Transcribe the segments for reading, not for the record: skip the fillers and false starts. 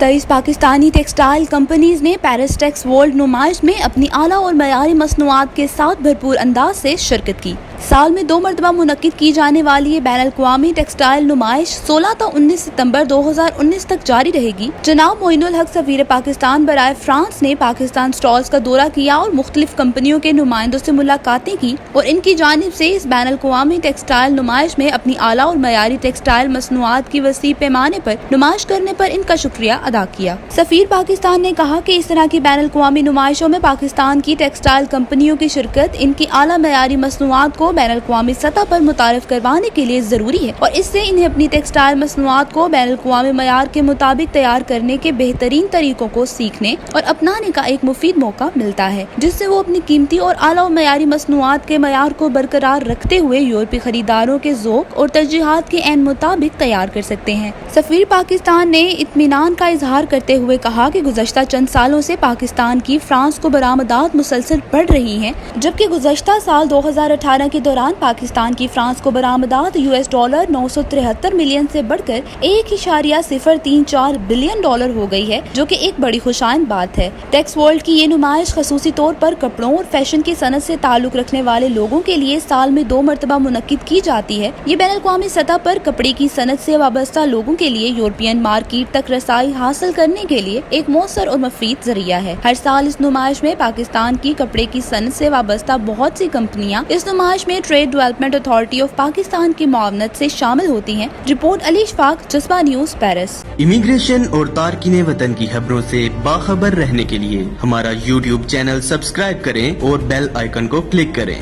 23 Pakistani textile companies ने Paris takes world नुमाइश में अपनी आला और मयारी मसनूआत के साथ भरपूर अंदाज से शिरकत की। साल में 2 मरतबा मुनक्किद की जाने वाली ये बैन अल-अक़वामी टेक्सटाइल नुमाइश 16 ta 19 सितंबर 2019 तक जारी रहेगी। जनाब मोइनुल हक सफीर पाकिस्तान बराए फ्रांस ने पाकिस्तान स्टॉल्स का दौरा किया और मुख्तलिफ कंपनियों के नुमाइंदों से मुलाकातें की और इनकी जानिब से इस बैन अल-अक़वामी टेक्सटाइल नुमाइश में अपनी आला और मयारी टेक्सटाइल मसनूआत की वसी पैमाने पर नुमाइश करने पर इनका शुक्रिया अदा किया। सफीर पाकिस्तान ने कहा कि इस तरह की बैन अल-अक़वामी नुमाइशों में पाकिस्तान की टेक्सटाइल कंपनियों की शिरकत इनकी आला मयारी मसनूआत को बैन अल-अक़वामी सतह पर मुतारिफ करवाने के लिए जरूरी है और इससे इन्हें अपनी टेक्सटाइल मसनूआत को बैन अल-अक़वामी मयार के मुताबिक तैयार करने के बेहतरीन तरीकों को सीखने और अपनाने का एक मुफीद मौका मिलता है, जिससे वो अपनी कीमती और आला और मयारी मसनूआत के मयार को बरकरार रखते हुए यूरोपीय खरीदारों के ज़ौक़ और तरजीहात के ऐन मुताबिक तैयार कर सकते हैं। सफीर पाकिस्तान ने इत्मीनान का इजहार करते हुए कहा कि गुज़श्ता चंद सालों से पाकिस्तान की फ्रांस को बरामदात मुसलसल बढ़ रही हैं, जबकि गुज़श्ता साल 2018 के दौरान पाकिस्तान की फ्रांस को बरामदात $973 मिलियन से बढ़कर $1.034 बिलियन हो गई है, जो कि एक बड़ी खुशाइन बात है। टेक्स वर्ल्ड की ये नुमाइश खसूसी तौर पर कपड़ों और फैशन की सनत से ताल्लुक रखने वाले लोगों के लिए साल में 2 मरतबा मुनक्किद की जाती है। ये बैन अल-अक़वामी सतह पर कपड़े की सनत से वाबस्ता लोगों के लिए यूरोपियन मार्केट तक रसाई हासिल करने के लिए एक मौसर और मुफीद जरिया है। हर साल इस नुमाइश में पाकिस्तान की कपड़े की सनत से वाबस्ता बहुत सी कंपनियां इस नुमाइश में trade development authority of Pakistan की मुआवनत से शामिल होती हैं। रिपोर्ट अली इशफाक, जज्बा न्यूज, पेरिस। इमिग्रेशन और तारकीने वतन की खबरों से बाखबर रहने के लिए हमारा YouTube चैनल सब्सक्राइब करें और बेल आइकन को क्लिक करें।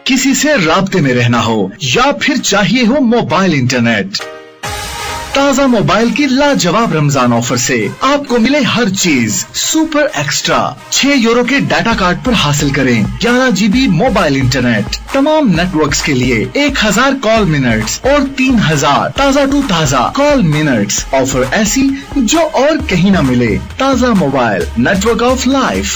किसी से राब्ते में रहना हो या फिर चाहिए हो मोबाइल इंटरनेट, ताज़ा मोबाइल की लाजवाब रमजान ऑफर से आपको मिले हर चीज सुपर एक्स्ट्रा। €6 के डाटा कार्ड पर हासिल करें 11 GB मोबाइल इंटरनेट, तमाम नेटवर्क्स के लिए 1000 कॉल मिनट्स और 3000 ताज़ा टू ताज़ा कॉल मिनट्स। ऑफर ऐसी जो और कहीं न मिले। ताज़ा मोबाइल, नेटवर्क ऑफ लाइफ।